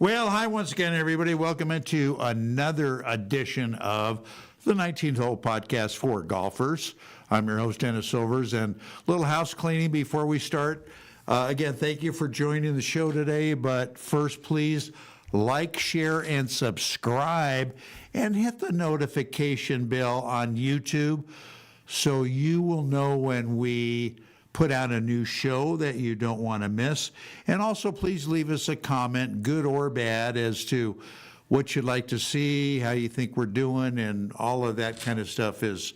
Well, hi once again, everybody. Welcome into another edition of the 19th Hole Podcast for Golfers. I'm your host, Dennis Silvers, and a little house cleaning before we start. Again, thank you for joining the show today, but first, please like, share, and subscribe, and hit the notification bell on YouTube so you will know when we put out a new show that you don't want to miss. And also, please leave us a comment, good or bad, as to what you'd like to see, how you think we're doing, and all of that kind of stuff is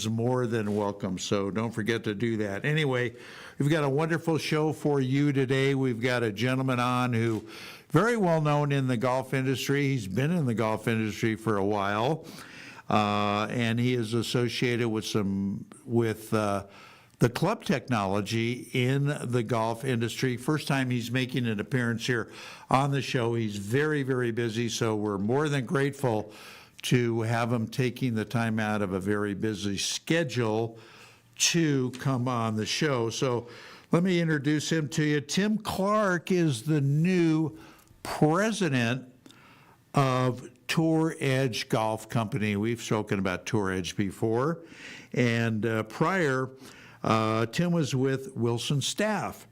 more than welcome. So don't forget to do that. Anyway, we've got a wonderful show for you today. We've got a gentleman on who very well known in the golf industry. He's been in the golf industry for a while, and he is associated with the club technology in the golf industry. First time he's making an appearance here on the show. He's very, very busy, so we're more than grateful to have him taking the time out of a very busy schedule to come on the show. So let me introduce him to you. Tim Clarke is the new president of Tour Edge Golf Company. We've spoken about Tour Edge before, and prior, Tim was with Wilson Staff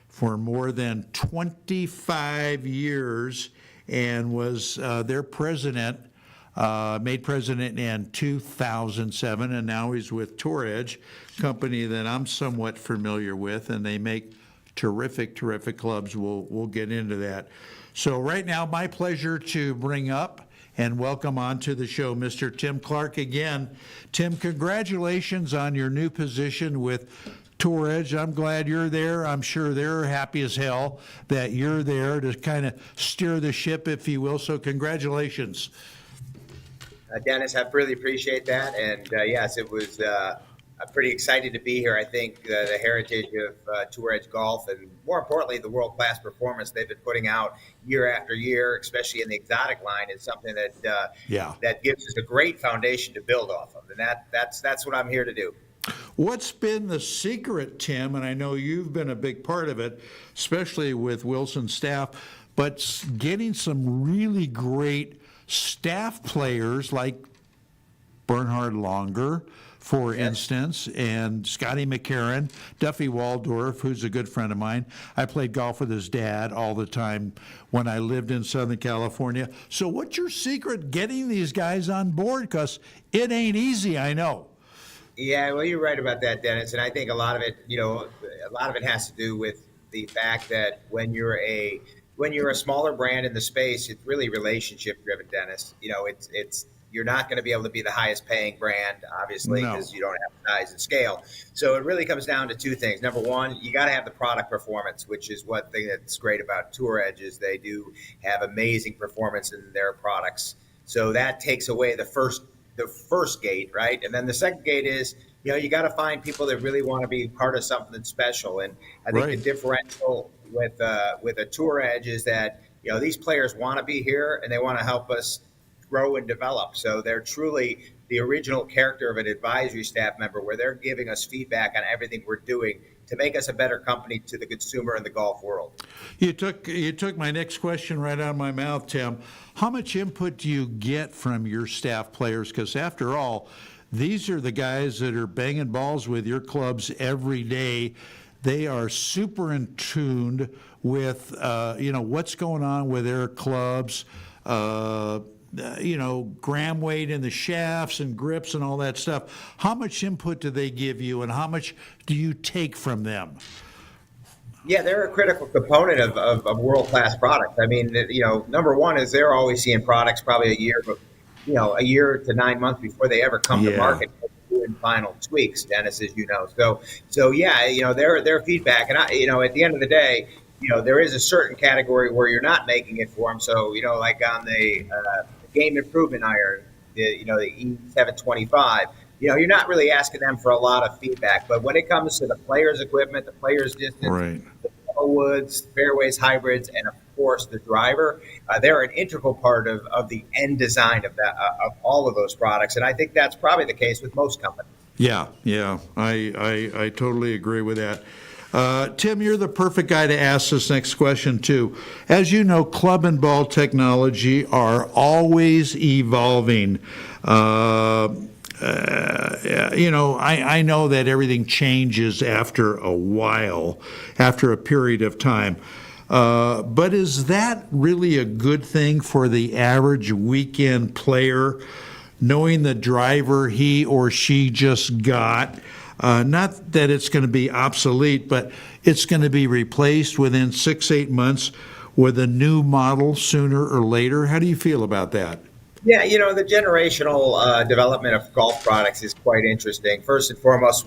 for more than 25 years and was their president, made president in 2007, and now he's with Tour Edge, company that I'm somewhat familiar with, and they make terrific clubs. We'll get into that. So right now, my pleasure to bring up and welcome onto the show Mr. Tim Clarke again. Tim, congratulations on your new position with Tour Edge. I'm glad you're there. I'm sure they're happy as hell that you're there to kind of steer the ship, if you will. So congratulations. Dennis, I really appreciate that. And yes, it was I'm pretty excited to be here. I think the heritage of Tour Edge Golf, and more importantly, the world-class performance they've been putting out year after year, especially in the exotic line, is something that that gives us a great foundation to build off of. And that's what I'm here to do. What's been the secret, Tim? And I know you've been a big part of it, especially with Wilson Staff, but getting some really great staff players like Bernhard Longer, for instance, and Scotty McCarron, Duffy Waldorf, who's a good friend of mine. I played golf with his dad all the time when I lived in Southern California. So what's your secret getting these guys on board? Because it ain't easy, I know. Yeah, well, you're right about that, Dennis. And I think a lot of it has to do with the fact that when you're a smaller brand in the space, it's really relationship driven, Dennis. You're not going to be able to be the highest paying brand, obviously, because you don't have size and scale. So it really comes down to two things. Number one, you got to have the product performance, which is one thing that's great about Tour Edge is they do have amazing performance in their products. So that takes away the first gate, right? And then the second gate is, you got to find people that really want to be part of something special. And I think the differential with a Tour Edge is that, these players want to be here and they want to help us grow and develop. So they're truly the original character of an advisory staff member where they're giving us feedback on everything we're doing to make us a better company to the consumer in the golf world. You took my next question right out of my mouth, Tim. How much input do you get from your staff players? Because after all, these are the guys that are banging balls with your clubs every day. They are super in tune with what's going on with their clubs, gram weight in the shafts and grips and all that stuff. How much input do they give you, and how much do you take from them? Yeah, they're a critical component of world-class products. I mean, number one is they're always seeing products probably a year to 9 months before they ever come to market, doing final tweaks, Dennis, as you know. So yeah, their feedback, and at the end of the day, there is a certain category where you're not making it for them. So, like on the game improvement iron, the E725, you're not really asking them for a lot of feedback. But when it comes to the players' equipment, the players' distance, the woods, fairways, hybrids, and of course the driver, they're an integral part of the end design of all of those products. And I think that's probably the case with most companies. Yeah, I totally agree with that. Tim, you're the perfect guy to ask this next question, too. As you know, club and ball technology are always evolving. I know that everything changes after a while, after a period of time. But is that really a good thing for the average weekend player, knowing the driver he or she just got? Not that it's going to be obsolete, but it's going to be replaced within 6-8 months with a new model sooner or later. How do you feel about that? Yeah, the generational development of golf products is quite interesting. First and foremost,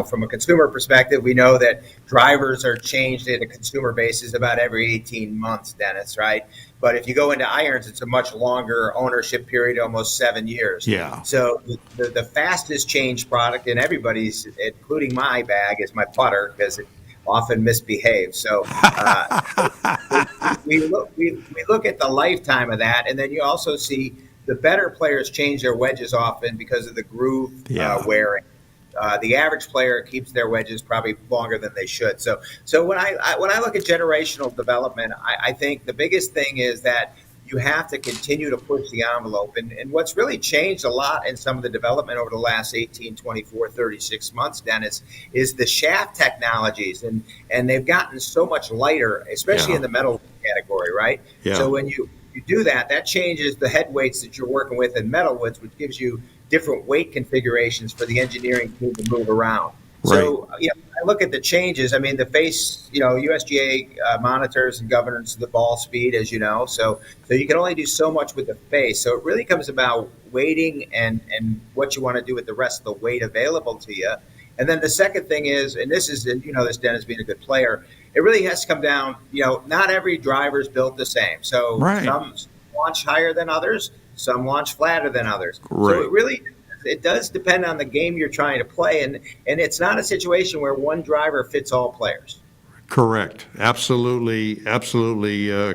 from a consumer perspective, we know that drivers are changed at a consumer basis about every 18 months, Dennis, right? But if you go into irons, it's a much longer ownership period, almost 7 years. Yeah. So the fastest changed product in everybody's, including my bag, is my putter because it often misbehaves. So we look at the lifetime of that, and then you also see the better players change their wedges often because of the groove wearing. The average player keeps their wedges probably longer than they should. So when I look at generational development, I think the biggest thing is that you have to continue to push the envelope. And what's really changed a lot in some of the development over the last 18, 24, 36 months, Dennis, is the shaft technologies. And they've gotten so much lighter, especially in the metal category, right? Yeah. So when you do that changes the head weights that you're working with in metalwoods, which gives you different weight configurations for the engineering team to move around. Right. So, I look at the changes. I mean, the face, USGA monitors and governs the ball speed, as you know. So you can only do so much with the face. So it really comes about weighting and what you want to do with the rest of the weight available to you. And then the second thing is, and this is, this Dennis being a good player, it really has to come down, not every driver is built the same. So some launch higher than others, some launch flatter than others. Right. So it does depend on the game you're trying to play. And it's not a situation where one driver fits all players. Correct. Absolutely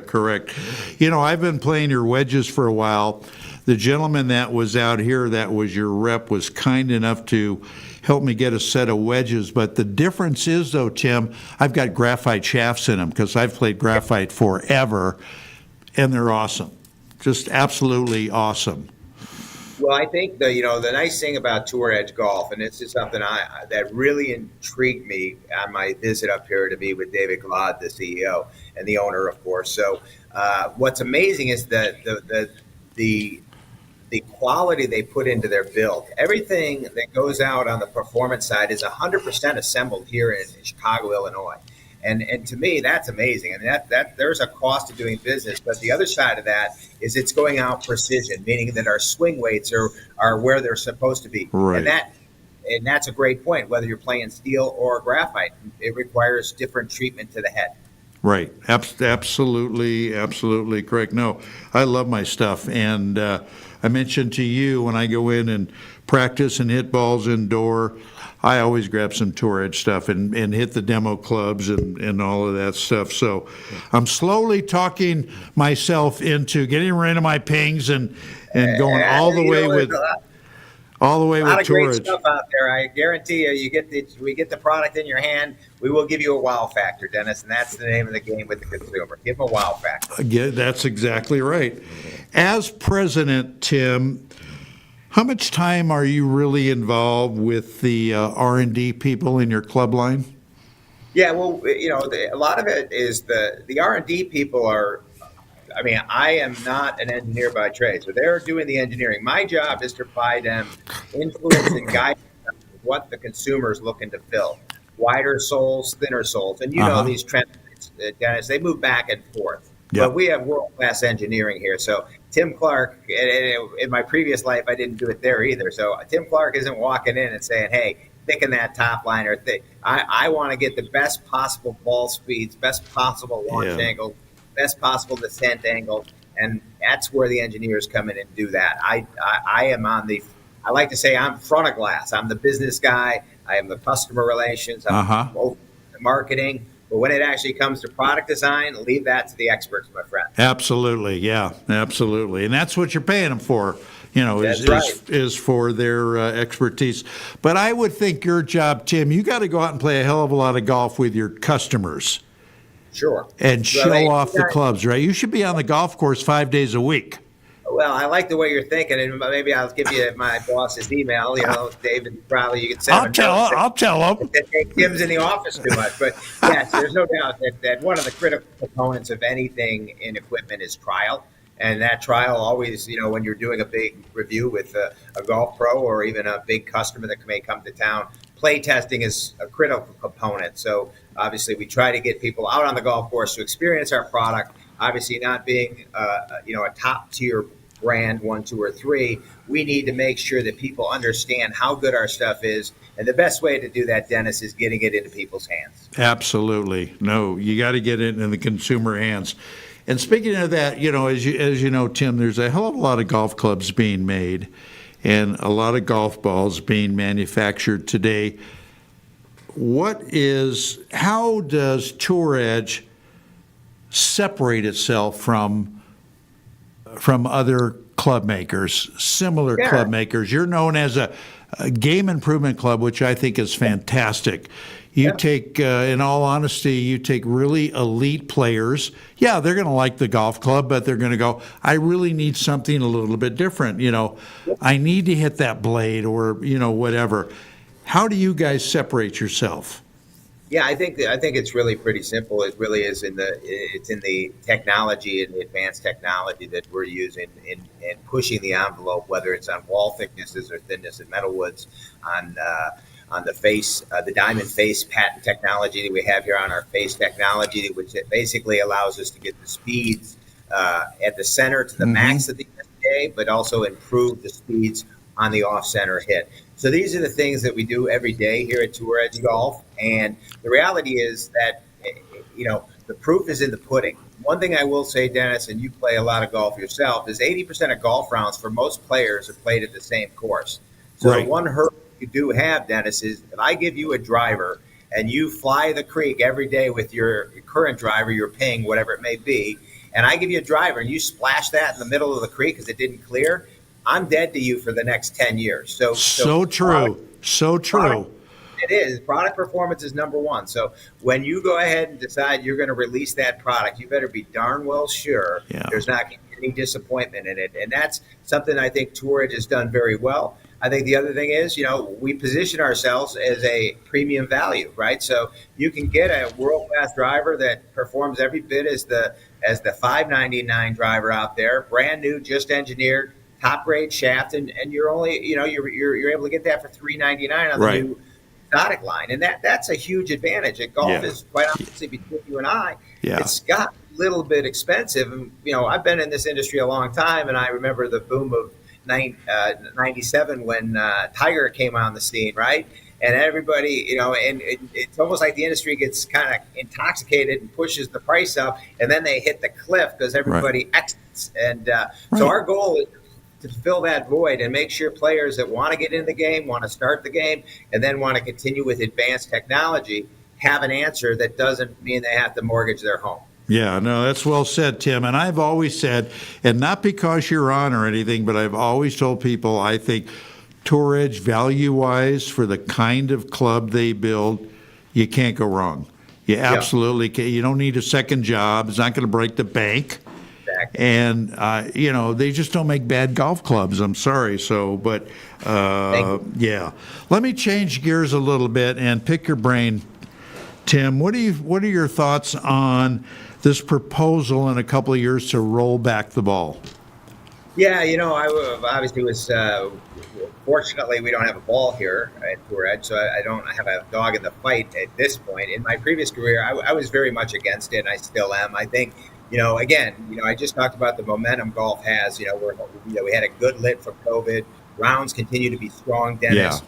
correct. I've been playing your wedges for a while. The gentleman that was out here, that was your rep, was kind enough to help me get a set of wedges. But the difference is, though, Tim, I've got graphite shafts in them because I've played graphite forever, and they're awesome. Just absolutely awesome. Well, I think the nice thing about Tour Edge Golf, and this is something that really intrigued me on my visit up here to be with David Glod, the CEO and the owner, of course. So, what's amazing is that the quality they put into their build. Everything that goes out on the performance side is 100% assembled here in Chicago, Illinois. And to me, that's amazing. And that there's a cost to doing business. But the other side of that is it's going out precision, meaning that our swing weights are where they're supposed to be. Right. And that's a great point, whether you're playing steel or graphite. It requires different treatment to the head. Right. Absolutely correct. No, I love my stuff. And I mentioned to you when I go in and practice and hit balls indoor, I always grab some Tour Edge stuff and hit the demo clubs and all of that stuff. So I'm slowly talking myself into getting rid of my pings and going all the way with Tour Edge. Great Edge. Stuff out there. I guarantee we get the product in your hand, we will give you a wow factor, Dennis, and that's the name of the game with the consumer. Give them a wow factor. Yeah, that's exactly right. As president, Tim, how much time are you really involved with the R&D people in your club line? Yeah, well, a lot of it is the R&D people are. I mean, I am not an engineer by trade, so they're doing the engineering. My job is to provide them influence and guide them with what the consumer is looking to fill. Wider soles, thinner soles. And these trends, Dennis, they move back and forth. Yep. But we have world-class engineering here. So Tim Clarke, in my previous life, I didn't do it there either. So Tim Clarke isn't walking in and saying, hey, thicken that top line or thick. I want to get the best possible ball speeds, best possible launch angle, best possible descent angle. And that's where the engineers come in and do that. I am I like to say I'm front of glass. I'm the business guy. I am the customer relations. I'm the marketing. But when it actually comes to product design, leave that to the experts, my friend. Absolutely, yeah, absolutely. And that's what you're paying them for, is That's right. is for their expertise. But I would think your job, Tim, you got to go out and play a hell of a lot of golf with your customers Sure. and Well, show off the clubs, right? You should be on the golf course 5 days a week. well, I like the way you're thinking, and maybe I'll give you my boss's email. David, probably you can send him a note. I'll tell them. That Tim's in the office too much. But yes, there's no doubt that one of the critical components of anything in equipment is trial. And that trial always, when you're doing a big review with a golf pro or even a big customer that may come to town, play testing is a critical component. So obviously we try to get people out on the golf course to experience our product. Obviously not being, a top tier brand, 1, 2, or 3, we need to make sure that people understand how good our stuff is. And the best way to do that, Dennis, is getting it into people's hands. Absolutely. No, you got to get it in the consumer hands. And speaking of that, as you know, Tim, there's a hell of a lot of golf clubs being made and a lot of golf balls being manufactured today. How does Tour Edge separate itself from other club makers, similar club makers? You're known as a game improvement club, which I think is fantastic. You take, in all honesty, you take really elite players. Yeah, they're going to like the golf club, but they're going to go, I really need something a little bit different. I need to hit that blade or, whatever. How do you guys separate yourself? Yeah, I think it's really pretty simple. It really is in the technology and the advanced technology that we're using in pushing the envelope, whether it's on wall thicknesses or thinness of metal woods, on the face, the diamond face patent technology that we have here on our face technology, which basically allows us to get the speeds at the center to the max of the SDA, but also improve the speeds on the off-center hit. So these are the things that we do every day here at Tour Edge Golf. And the reality is that, the proof is in the pudding. One thing I will say, Dennis, and you play a lot of golf yourself, is 80% of golf rounds for most players are played at the same course. So the one hurdle you do have, Dennis, is if I give you a driver and you fly the creek every day with your current driver, you're paying whatever it may be, and I give you a driver and you splash that in the middle of the creek because it didn't clear, I'm dead to you for the next 10 years. So true. So true. It is. Product performance is number one. So when you go ahead and decide you're going to release that product, you better be darn well sure there's not going to be any disappointment in it. And that's something I think Tour Edge has done very well. I think the other thing is, we position ourselves as a premium value, right? So you can get a world-class driver that performs every bit as the $599 driver out there, brand new, just engineered, top grade shaft, and you're only, you're able to get that for $399 on the new exotic line, and that's a huge advantage. And golf is quite honestly between you and I, it's got a little bit expensive. And I've been in this industry a long time, and I remember the boom of 97 when Tiger came on the scene, right? And everybody, and it's almost like the industry gets kind of intoxicated and pushes the price up, and then they hit the cliff because everybody exits. And so our goal is to fill that void and make sure players that want to get in the game, want to start the game, and then want to continue with advanced technology have an answer that doesn't mean they have to mortgage their home. Yeah, no, that's well said, Tim. And I've always said, and not because you're on or anything, but I've always told people I think Tour Edge, value-wise, for the kind of club they build, you can't go wrong. You absolutely can't. You don't need a second job. It's not going to break the bank. And, they just don't make bad golf clubs. I'm sorry. So, but, yeah. Let me change gears a little bit and pick your brain, Tim. What are your thoughts on this proposal in a couple of years to roll back the ball? Yeah, I obviously was, fortunately, we don't have a ball here at Tour Edge, so I don't have a dog in the fight at this point. In my previous career, I was very much against it, and I still am. I think, again, I just talked about the momentum golf has. We had a good lit from COVID. Rounds continue to be strong, Dennis. Yeah.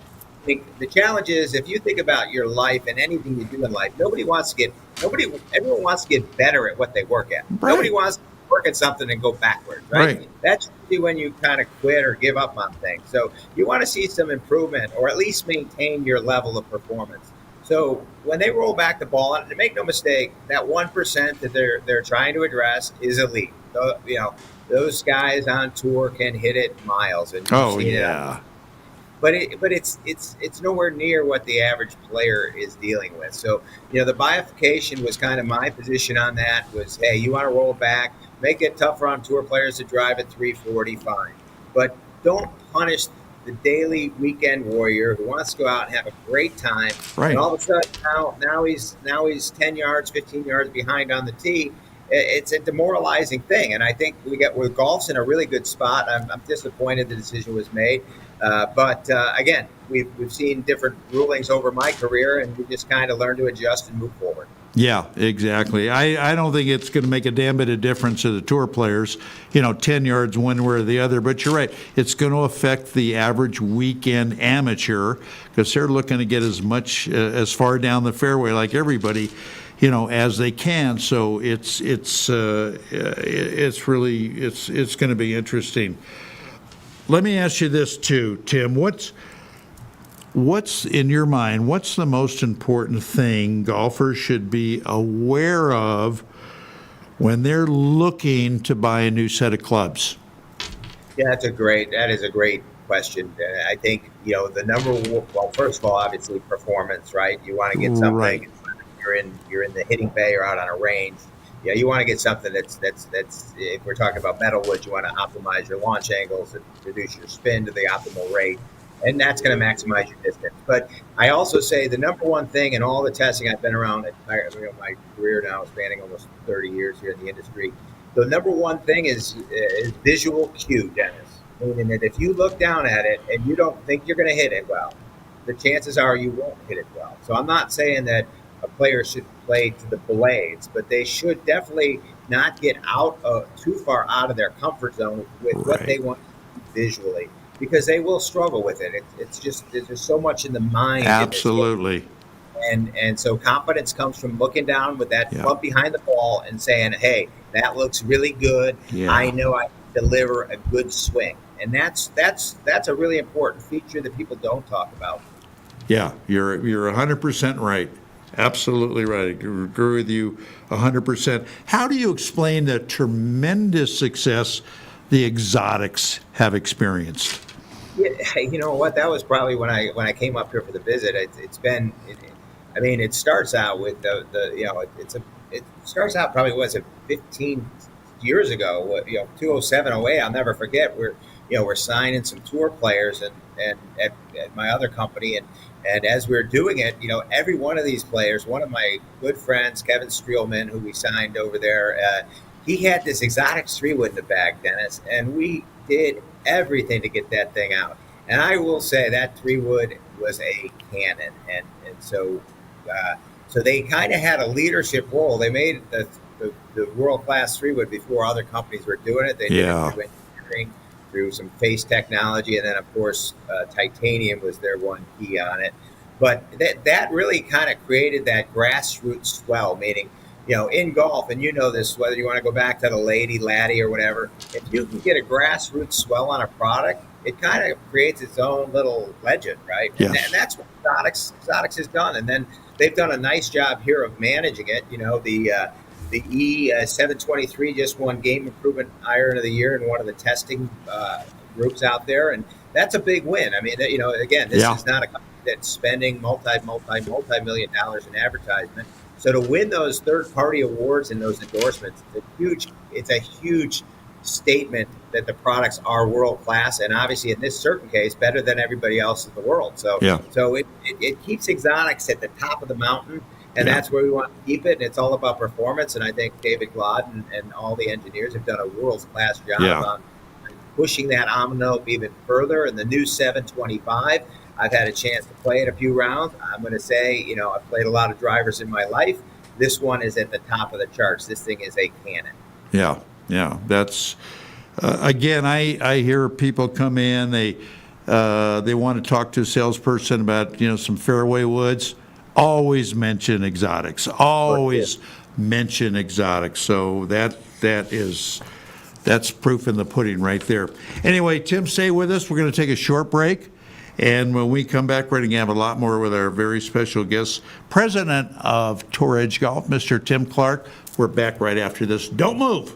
I think the challenge is if you think about your life and anything you do in life, everyone wants to get better at what they work at. Right. Nobody wants to work at something and go backwards, right? That's usually when you kind of quit or give up on things. So you want to see some improvement or at least maintain your level of performance. So when they roll back the ball, and make no mistake, that 1% that they're trying to address is elite. So, those guys on tour can hit it miles, and you've Oh, seen it. yeah. But it's nowhere near what the average player is dealing with. So the bifurcation was kind of my position on that. Was, hey, you want to roll back, make it tougher on tour players to drive at 340, fine, but don't punish the daily weekend warrior who wants to go out and have a great time. Right. And all of a sudden now he's 10 yards, 15 yards behind on the tee. It's a demoralizing thing, and I think with golf's in a really good spot. I'm disappointed the decision was made. But again, we've seen different rulings over my career, and we just kind of learn to adjust and move forward. Yeah, exactly. I don't think it's going to make a damn bit of difference to the tour players, 10 yards one way or the other. But you're right. It's going to affect the average weekend amateur because they're looking to get as far down the fairway like everybody, as they can. So it's going to be interesting. Let me ask you this too, Tim. What's in your mind? What's the most important thing golfers should be aware of when they're looking to buy a new set of clubs? Yeah, that is a great question. I think the number one, well, first of all, obviously performance, right? You want to get something. Right. You're in the hitting bay or out on a range. Yeah, you want to get something that's if we're talking about metalwood, you want to optimize your launch angles and reduce your spin to the optimal rate, and that's going to maximize your distance. But I also say the number one thing in all the testing I've been around, my career now spanning almost 30 years here in the industry, the number one thing is visual cue, Dennis. Meaning that if you look down at it and you don't think you're going to hit it well, the chances are you won't hit it well. So I'm not saying that a player should play to the blades, but they should definitely not get too far out of their comfort zone with what they want visually, because they will struggle with it. It's just there's so much in the mind. Absolutely. And so confidence comes from looking down with that club behind the ball and saying, "Hey, that looks really good. Yeah. I know I can deliver a good swing." And that's a really important feature that people don't talk about. Yeah, you're 100% right. Absolutely right. I agree with you 100%. How do you explain the tremendous success the exotics have experienced? Yeah, you know what? That was probably when I came up here for the visit. It starts out with it starts out probably 15 years ago. 207, 08. I'll never forget. We're signing some tour players and at my other company, and as we were doing it, every one of these players, one of my good friends, Kevin Streelman, who we signed over there, he had this exotic 3-wood in the bag, Dennis, and we did everything to get that thing out. And I will say that 3-wood was a cannon, and so they kind of had a leadership role. They made the world class 3-wood before other companies were doing it. They did it through engineering, through some face technology, and then of course titanium was their one key on it. But that really kind of created that grassroots swell, meaning in golf, and this, whether you want to go back to the laddie or whatever, if you can get a grassroots swell on a product, it kind of creates its own little legend, right? Yes. And that's what exotics has done. And then they've done a nice job here of managing it. The E723 just won Game Improvement Iron of the Year in one of the testing groups out there, and that's a big win. I mean, again, this is not a company that's spending multi-million dollars in advertisement. So to win those third-party awards and those endorsements, it's a huge statement that the products are world-class, and obviously in this certain case, better than everybody else in the world. So it keeps exotics at the top of the mountain. And that's where we want to keep it. And it's all about performance. And I think David Glodden and all the engineers have done a world-class job on pushing that envelope even further. And the new 725, I've had a chance to play it a few rounds. I'm going to say, I've played a lot of drivers in my life. This one is at the top of the charts. This thing is a cannon. Yeah. That's, again, I hear people come in, they want to talk to a salesperson about, some fairway woods. Always mention exotics. Mention exotics. So that's proof in the pudding right there. Anyway, Tim, stay with us. We're going to take a short break, and when we come back, we're going to have a lot more with our very special guest, President of Tour Edge Golf, Mr. Tim Clarke. We're back right after this. Don't move.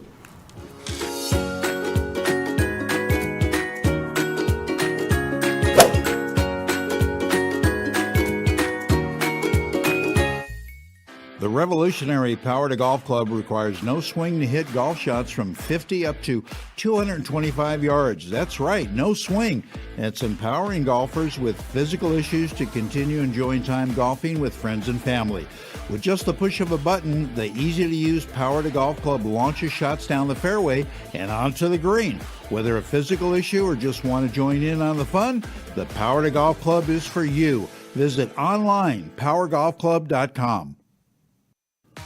The revolutionary Power to Golf Club requires no swing to hit golf shots from 50 up to 225 yards. That's right, no swing. It's empowering golfers with physical issues to continue enjoying time golfing with friends and family. With just the push of a button, the easy-to-use Power to Golf Club launches shots down the fairway and onto the green. Whether a physical issue or just want to join in on the fun, the Power to Golf Club is for you. Visit online, powergolfclub.com.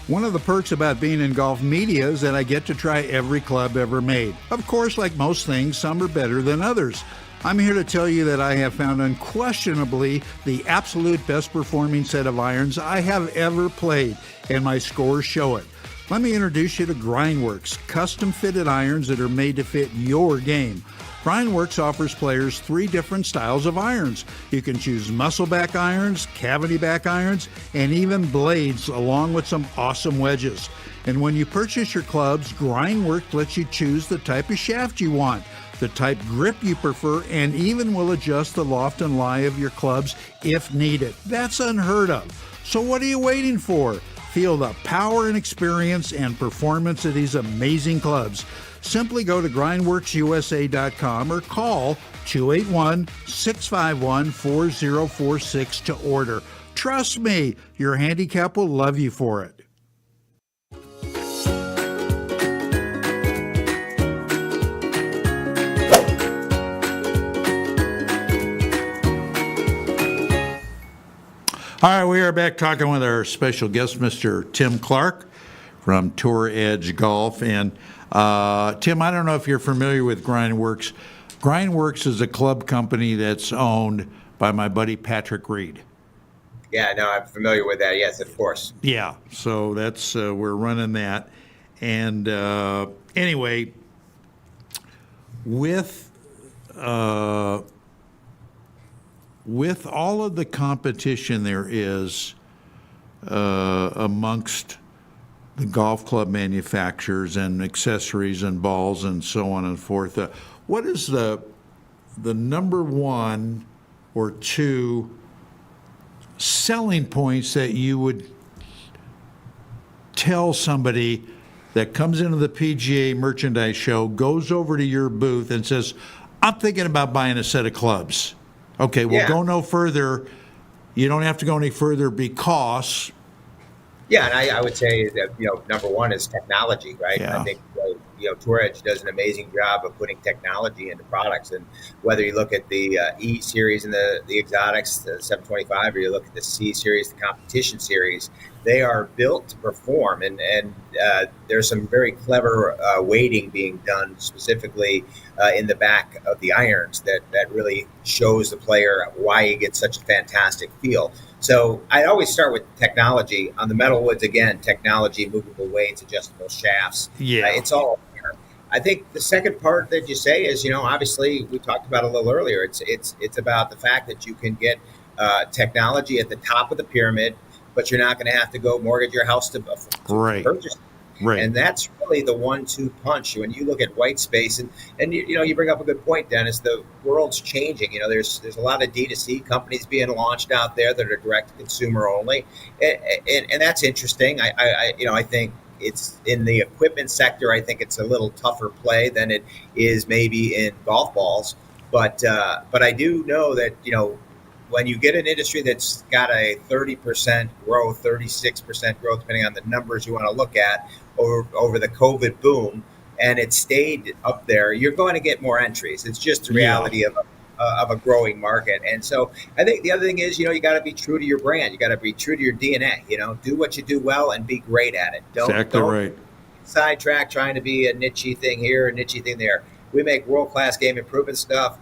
One of the perks about being in golf media is that I get to try every club ever made. Of course, like most things, some are better than others. I'm here to tell you that I have found unquestionably the absolute best performing set of irons I have ever played, and my scores show it. Let me introduce you to Grindworks, custom fitted irons that are made to fit your game. Grindworks offers players 3 different styles of irons. You can choose muscleback irons, cavity back irons, and even blades, along with some awesome wedges. And when you purchase your clubs, Grindworks lets you choose the type of shaft you want, the type grip you prefer, and even will adjust the loft and lie of your clubs if needed. That's unheard of. So what are you waiting for? Feel the power and experience and performance of these amazing clubs. Simply go to grindworksusa.com or call 281-651-4046 to order. Trust me, your handicap will love you for it. All right, we are back talking with our special guest, Mr. Tim Clarke from Tour Edge Golf. And Tim, I don't know if you're familiar with Grindworks. Grindworks is a club company that's owned by my buddy Patrick Reed. Yeah, no, I'm familiar with that. Yes, of course. Yeah, so that's we're running that. And anyway, with all of the competition there is amongst the golf club manufacturers and accessories and balls and so on and forth, what is the number 1 or 2 selling points that you would tell somebody that comes into the PGA merchandise show, goes over to your booth and says, I'm thinking about buying a set of clubs? Okay, we'll go no further. You don't have to go any further because... Yeah, and I would say that, number 1 is technology, right? Yeah. I think, Tour Edge does an amazing job of putting technology into products. And whether you look at the E series and the exotics, the 725, or you look at the C series, the competition series, they are built to perform. And there's some very clever weighting being done specifically in the back of the irons that really shows the player why he gets such a fantastic feel. So I always start with technology. On the metalwoods, again, technology, movable weights, adjustable shafts. Yeah. It's all there. I think the second part that you say is, obviously we talked about it a little earlier. It's about the fact that you can get technology at the top of the pyramid, but you're not going to have to go mortgage your house to purchase it. Right. And that's really the 1-2 punch. When you look at white space, and you bring up a good point, Dennis. The world's changing. There's a lot of D2C companies being launched out there that are direct to consumer only, and that's interesting. I think it's in the equipment sector. I think it's a little tougher play than it is maybe in golf balls. But I do know that when you get an industry that's got a 30% growth, 36% growth, depending on the numbers you want to look at, over the COVID boom, and it stayed up there, you're going to get more entries. It's just the reality of a growing market. And so I think the other thing is, you got to be true to your brand. You got to be true to your DNA. Do what you do well and be great at it. Don't sidetrack trying to be a niche thing here, a niche thing there. We make world-class game improvement stuff.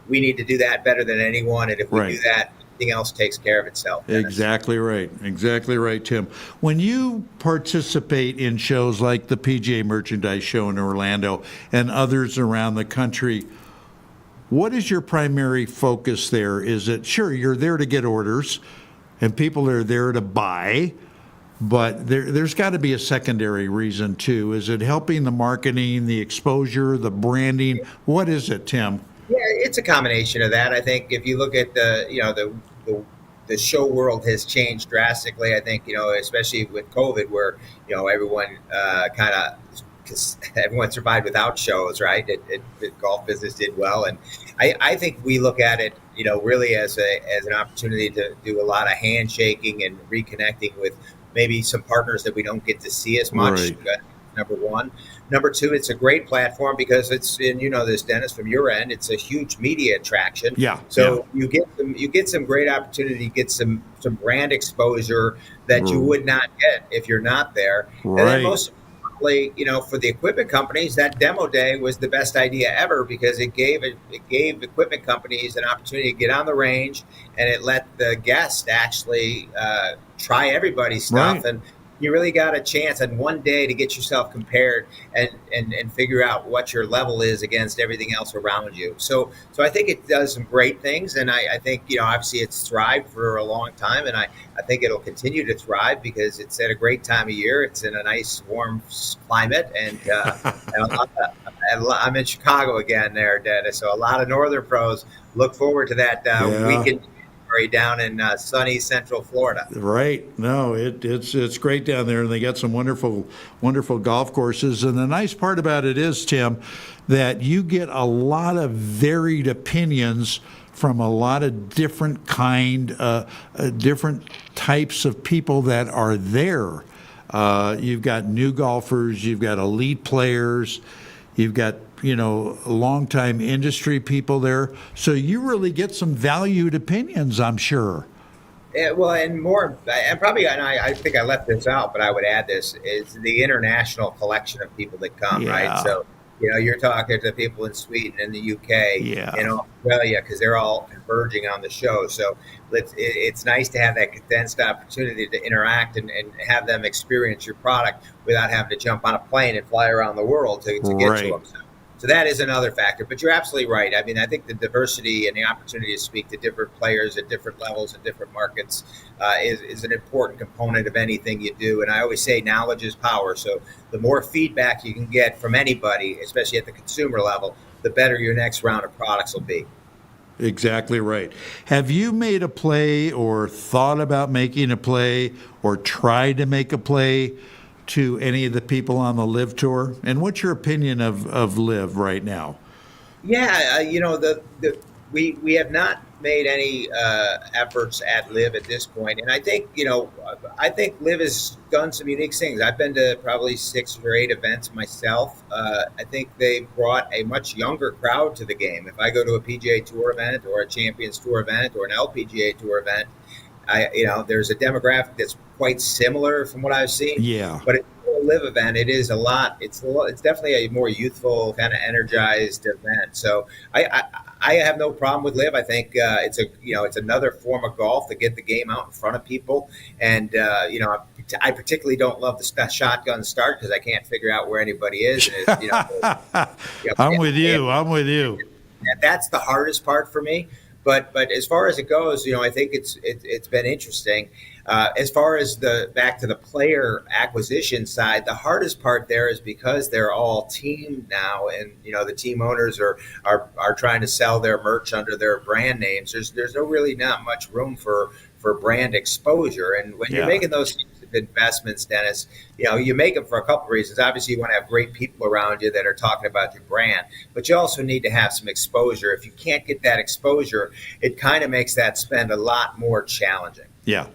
We need to do that better than anyone. And if we do that, everything else takes care of itself. Dennis. Exactly right, Tim. When you participate in shows like the PGA Merchandise Show in Orlando and others around the country, what is your primary focus there? Is it, sure, you're there to get orders and people are there to buy, but there's got to be a secondary reason too. Is it helping the marketing, the exposure, the branding? What is it, Tim? Yeah, it's a combination of that. I think if you look at the the show world has changed drastically. I think, especially with COVID, where everyone kind of, because everyone survived without shows, right? The golf business did well, and I think we look at it, really as an opportunity to do a lot of handshaking and reconnecting with maybe some partners that we don't get to see as much. Right. Number one. Number two, it's a great platform because it's, and this, Dennis, from your end, it's a huge media attraction. Yeah. So you get some great opportunity, get some brand exposure that you would not get if you're not there. Right. And then most importantly, for the equipment companies, that demo day was the best idea ever because it gave equipment companies an opportunity to get on the range, and it let the guests actually try everybody's stuff. Right. And you really got a chance on one day to get yourself compared and figure out what your level is against everything else around you. So I think it does some great things, and I think obviously it's thrived for a long time, and I think it'll continue to thrive because it's at a great time of year. It's in a nice warm climate, and I'm in Chicago again there, Dennis. So a lot of Northern pros look forward to that weekend down in sunny Central Florida. Right. No, it's great down there, and they got some wonderful golf courses. And the nice part about it is, Tim, that you get a lot of varied opinions from a lot of different different types of people that are there. You've got new golfers, you've got elite players, you've got longtime industry people there. So you really get some valued opinions, I'm sure. Yeah, well, and more, and probably, and I think I left this out, but I would add this, is the international collection of people that come, right? So, you're talking to people in Sweden and the UK, in Australia, because they're all converging on the show. So it's nice to have that condensed opportunity to interact and have them experience your product without having to jump on a plane and fly around the world to get to them. So that is another factor, but you're absolutely right. I mean, I think the diversity and the opportunity to speak to different players at different levels and different markets is an important component of anything you do. And I always say knowledge is power. So the more feedback you can get from anybody, especially at the consumer level, the better your next round of products will be. Exactly right. Have you made a play or thought about making a play or tried to make a play to any of the people on the Live Tour? And what's your opinion of Live right now? Yeah, we have not made any efforts at Live at this point, and I think Live has done some unique things. I've been to probably 6 or 8 events myself. I think they brought a much younger crowd to the game. If I go to a PGA Tour event or a Champions Tour event or an LPGA Tour event, there's a demographic that's quite similar from what I've seen. Yeah. But it's a Live event. It is a lot. It's definitely a more youthful, kind of energized event. So I have no problem with Live. I think it's another form of golf to get the game out in front of people. And I particularly don't love the shotgun start because I can't figure out where anybody is. And I'm with you. That's the hardest part for me. But as far as it goes, I think it's been interesting. As far as back to the player acquisition side, the hardest part there is because they're all team now, and the team owners are trying to sell their merch under their brand names. There's not much room for brand exposure, and when you're making those investments, Dennis, you make them for a couple of reasons. Obviously, you want to have great people around you that are talking about your brand, but you also need to have some exposure. If you can't get that exposure, it kind of makes that spend a lot more challenging. Yeah,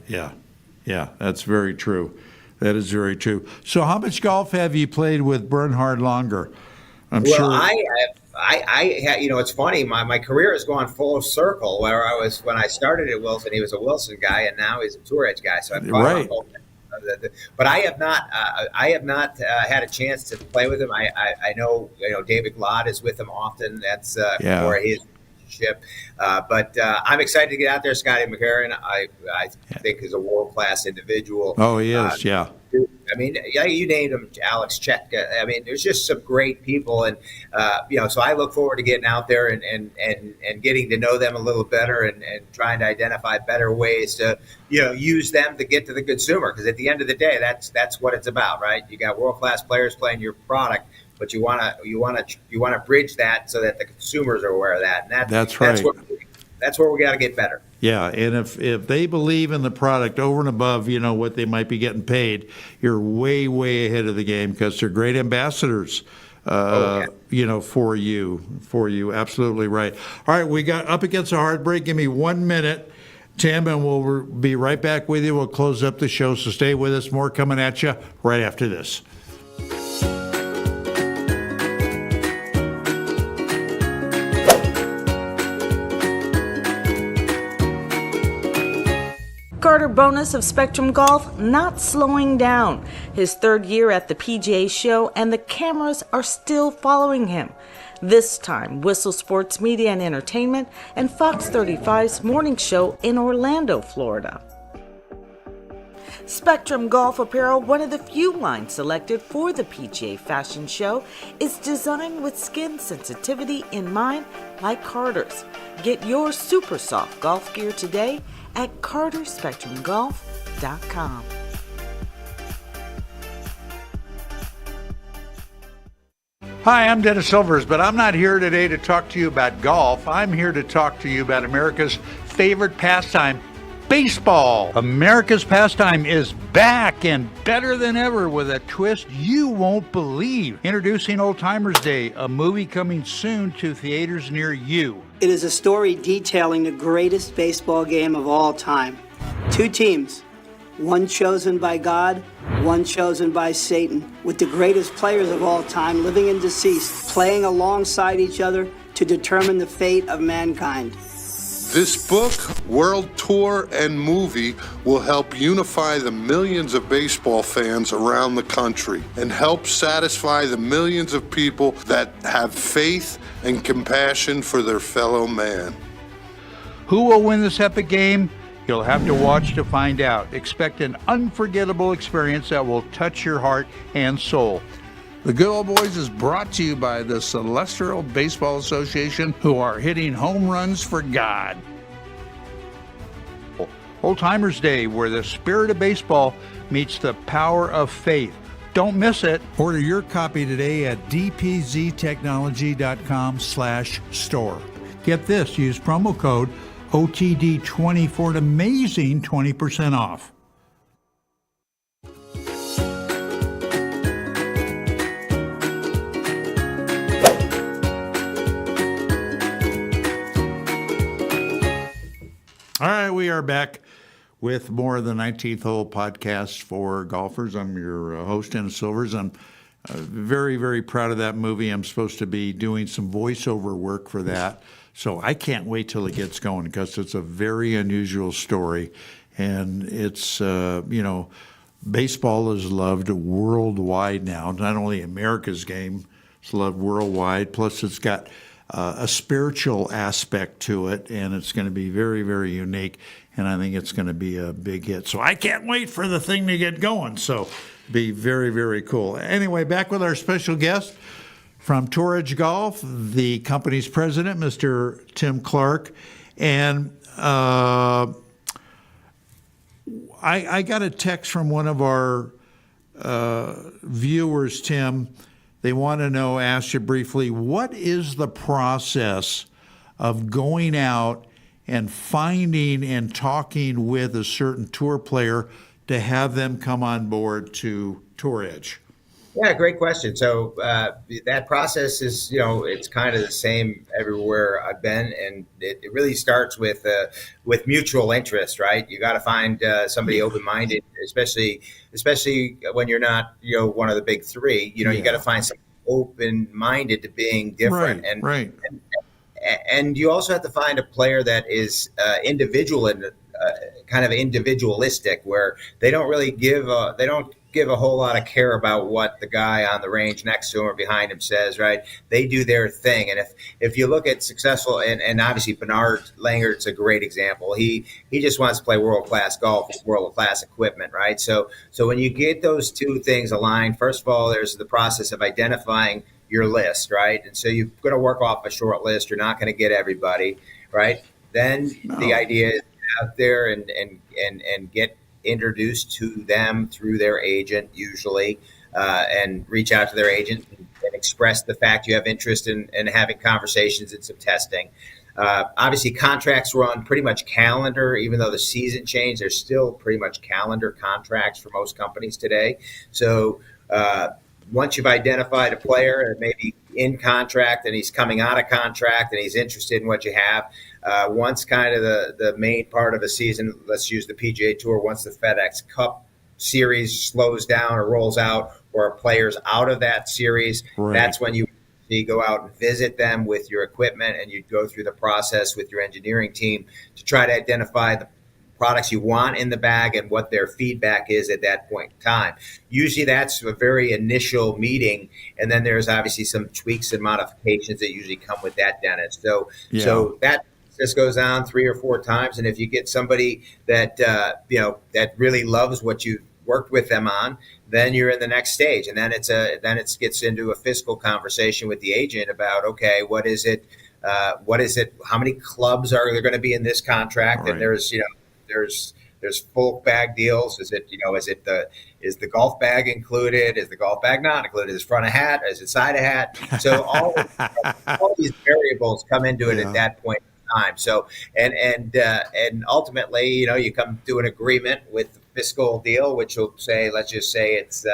that's very true. That is very true. So how much golf have you played with Bernhard Langer? I'm sure. It's funny. My career has gone full circle. Where when I started at Wilson, he was a Wilson guy, and now he's a Tour Edge guy. So I've right. But I have not had a chance to play with him. I know David Glott is with him often. That's for his relationship. But I'm excited to get out there. Scotty McCarron, I think, is a world class individual. Oh, he is. I mean, you named him, Alex Chetka. I mean, there's just some great people, and so I look forward to getting out there and getting to know them a little better, and trying to identify better ways to use them to get to the consumer. Because at the end of the day, that's what it's about, right? You got world class players playing your product, but you want to bridge that so that the consumers are aware of that. And that's right. That's where we got to get better. Yeah, and if they believe in the product over and above, what they might be getting paid, you're way, way ahead of the game because they're great ambassadors, Oh, yeah. for you. Absolutely right. All right, we got up against a hard break. Give me 1 minute, Tim, and we'll be right back with you. We'll close up the show, so stay with us. More coming at you right after this. Carter Bonus of Spectrum Golf not slowing down. His third year at the PGA Show, and the cameras are still following him. This time, Whistle Sports Media and Entertainment and Fox 35's morning show in Orlando, Florida. Spectrum Golf Apparel, one of the few lines selected for the PGA Fashion Show, is designed with skin sensitivity in mind, like Carter's. Get your super soft golf gear today at carterspectrumgolf.com. Hi, I'm Dennis Silvers, but I'm not here today to talk to you about golf. I'm here to talk to you about America's favorite pastime, baseball. America's pastime is back and better than ever with a twist you won't believe. Introducing Old Timers Day, a movie coming soon to theaters near you. It is a story detailing the greatest baseball game of all time. Two teams, one chosen by God, one chosen by Satan, with the greatest players of all time, living and deceased, playing alongside each other to determine the fate of mankind. This book, world tour, and movie will help unify the millions of baseball fans around the country and help satisfy the millions of people that have faith and compassion for their fellow man. Who will win this epic game? You'll have to watch to find out. Expect an unforgettable experience that will touch your heart and soul. The Good Old Boys is brought to you by the Celestial Baseball Association, who are hitting home runs for God. Old Timers Day, where the spirit of baseball meets the power of faith. Don't miss it. Order your copy today at dpztechnology.com/store. Get this, use promo code OTD20 for an amazing 20% off. All right, we are back with more of the 19th Hole podcast for golfers. I'm your host, Dennis Silvers. I'm very, very proud of that movie. I'm supposed to be doing some voiceover work for that. So I can't wait till it gets going because it's a very unusual story. And it's, baseball is loved worldwide now. Not only America's game, it's loved worldwide. Plus it's got a spiritual aspect to it, and it's going to be very, very unique, and I think it's going to be a big hit. So I can't wait for the thing to get going. So be very, very cool. Anyway, back with our special guest from Tour Edge Golf, the company's president, Mr. Tim Clarke. And I got a text from one of our viewers, Tim. They want to know, ask you briefly, what is the process of going out and finding and talking with a certain tour player to have them come on board to Tour Edge? Yeah, great question. So that process is, it's kind of the same everywhere I've been, and it really starts with mutual interest, right? You got to find somebody open-minded, especially when you're not, one of the big three. You got to find somebody open-minded to being different, right. And you also have to find a player that is individual and kind of individualistic, where they don't really give a whole lot of care about what the guy on the range next to him or behind him says, right? They do their thing. And if you look at successful, and obviously Bernard Langert's a great example. He just wants to play world-class golf with world-class equipment, right? So when you get those two things aligned, first of all, there's the process of identifying your list, right? And so you're going to work off a short list. You're not going to get everybody, right? Then the idea is out there and get introduced to them through their agent usually, and reach out to their agent and express the fact you have interest in having conversations and some testing. Obviously, contracts run pretty much calendar, even though the season changed. There's still pretty much calendar contracts for most companies today. So once you've identified a player and maybe in contract and he's coming out of contract and he's interested in what you have, once kind of the main part of the season, let's use the PGA Tour, once the FedEx Cup series slows down or rolls out, or a player's out of that series, Right. that's when you go out and visit them with your equipment, and you go through the process with your engineering team to try to identify the products you want in the bag and what their feedback is at that point in time. Usually that's a very initial meeting, and then there's obviously some tweaks and modifications that usually come with that, Dennis. So that just goes on 3 or 4 times, and if you get somebody that that really loves what you worked with them on, then you're in the next stage, and then it gets into a fiscal conversation with the agent about, okay, what is it, how many clubs are there going to be in this contract? Right. And there's full bag deals. Is the golf bag included? Is the golf bag not included? Is front a hat? Is it side a hat? So all these variables come into it at that point in time. So and ultimately, you come to an agreement with the fiscal deal, which will say, let's just say it's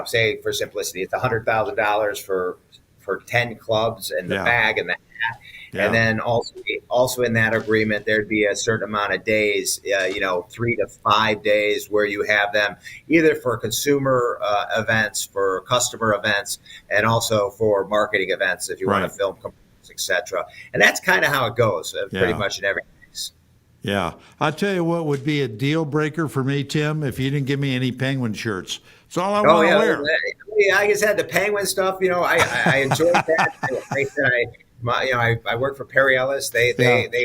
say for simplicity, it's $100,000 for 10 clubs and the bag and the hat. Yeah. And then also in that agreement, there'd be a certain amount of days, 3 to 5 days, where you have them either for consumer events, for customer events, and also for marketing events if you want to film commercials, etc. And that's kind of how it goes, pretty much in every case. Yeah. I'll tell you what would be a deal breaker for me, Tim, if you didn't give me any Penguin shirts. It's all I want to wear. Yeah, like I said, the Penguin stuff, I enjoyed that. I worked for Perry Ellis. They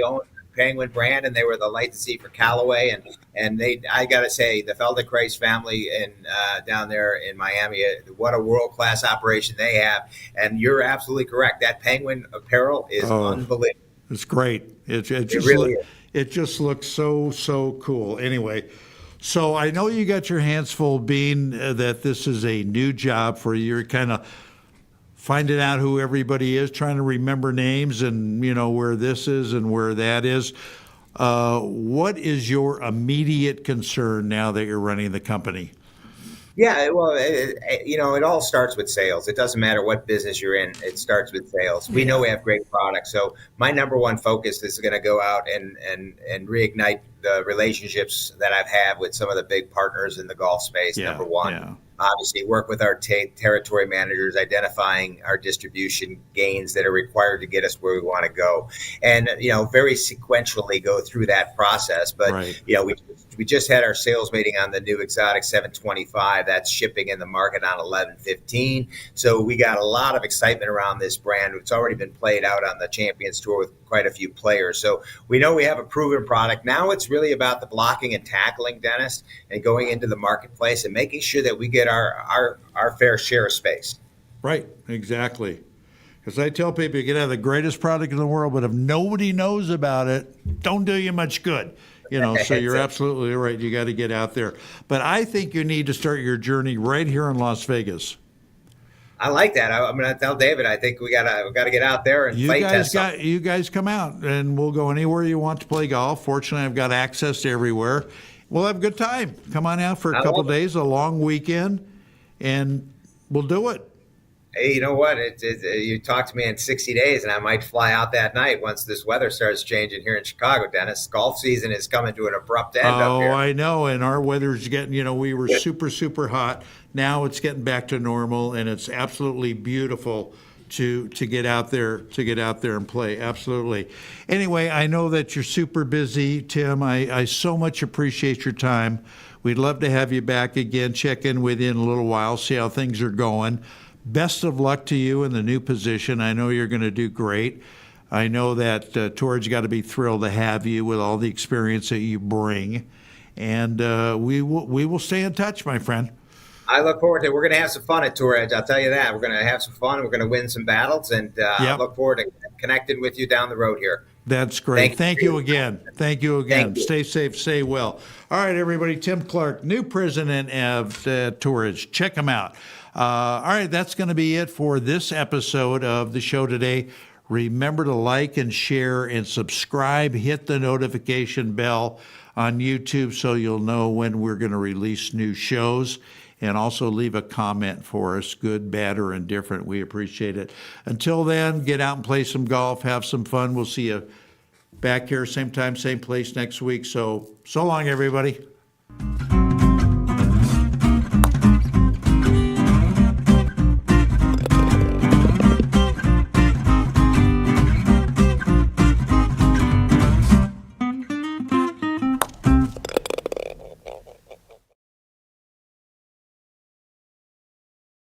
own the Penguin brand, and they were the licensee for Callaway. And I got to say, the Feldenkrais family down there in Miami, what a world-class operation they have. And you're absolutely correct. That Penguin apparel is unbelievable. It's great. It just looks so cool. Anyway, so I know you got your hands full, being that this is a new job for you. You're kind of finding out who everybody is, trying to remember names and, where this is and where that is. What is your immediate concern now that you're running the company? Yeah, well, it all starts with sales. It doesn't matter what business you're in. It starts with sales. We know we have great products. So my number one focus is going to go out and reignite the relationships that I've had with some of the big partners in the golf space, number one. Yeah. Obviously, work with our territory managers, identifying our distribution gains that are required to get us where we want to go, and very sequentially go through that process. But we just had our sales meeting on the new Exotic 725. That's shipping in the market on 11/15. So we got a lot of excitement around this brand. It's already been played out on the Champions Tour with quite a few players. So we know we have a proven product. Now it's really about the blocking and tackling, Dennis, and going into the marketplace and making sure that we get our fair share of space. Right, exactly. Because I tell people, you can have the greatest product in the world, but if nobody knows about it, don't do you much good. So you're absolutely right. You got to get out there. But I think you need to start your journey right here in Las Vegas. I like that. I'm going to tell David, I think we gotta get out there and play test. You guys come out, and we'll go anywhere you want to play golf. Fortunately, I've got access to everywhere. We'll have a good time. Come on out for a couple days, a long weekend, and we'll do it. Hey, you know what? You talk to me in 60 days, and I might fly out that night once this weather starts changing here in Chicago, Dennis. Golf season is coming to an abrupt end up here. Oh, I know, and our weather's getting, we were super, super hot. Now it's getting back to normal, and it's absolutely beautiful to get out there and play. Absolutely. Anyway, I know that you're super busy, Tim. I so much appreciate your time. We'd love to have you back again, check in with you in a little while, see how things are going. Best of luck to you in the new position. I know you're going to do great. I know that Tor's got to be thrilled to have you with all the experience that you bring. And we will stay in touch, my friend. I look forward to it. We're going to have some fun at Tour Edge. I'll tell you that. We're going to have some fun. We're going to win some battles. And I look forward to connecting with you down the road here. That's great. Thank you again. Thank you again. Stay safe. Stay well. All right, everybody. Tim Clarke, new president of Tour Edge. Check him out. All right, that's going to be it for this episode of the show today. Remember to like and share and subscribe. Hit the notification bell on YouTube so you'll know when we're going to release new shows. And also leave a comment for us, good, bad, or indifferent. We appreciate it. Until then, get out and play some golf, have some fun. We'll see you back here same time, same place next week. So long, everybody.